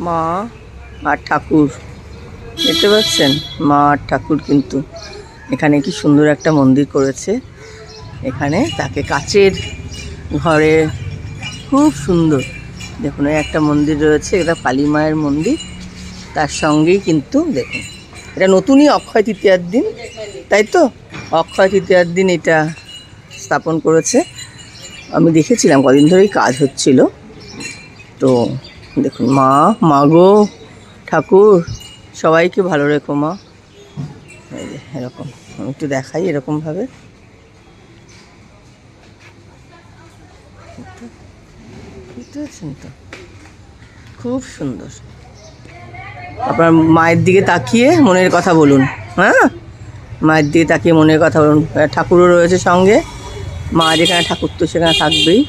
মা আর ঠাকুর দেখতে পাচ্ছেন, মা আর ঠাকুর কিন্তু এখানে কি সুন্দর একটা মন্দির করেছে। এখানে তাকে কাচের ঘরে খুব সুন্দর দেখুন একটা মন্দির রয়েছে, এটা কালী মায়ের মন্দির। তার সঙ্গেই কিন্তু দেখুন এটা নতুনই অক্ষয় তৃতীয়ার দিন, তাই তো অক্ষয় তৃতীয়ার দিন এটা স্থাপন করেছে। আমি দেখেছিলাম কদিন ধরেই কাজ হচ্ছিল। তো দেখুন মা গো ঠাকুর সবাইকে ভালো রেখো মা। এই যে এরকম আমি একটু দেখাই এরকমভাবে, বুঝতে পারছেন তো, খুব সুন্দর। আপনার মায়ের দিকে তাকিয়ে মনের কথা বলুন। হ্যাঁ, মায়ের দিকে তাকিয়ে মনের কথা বলুন। ঠাকুরও রয়েছে সঙ্গে, মা যেখানে ঠাকুর তো সেখানে থাকবেই।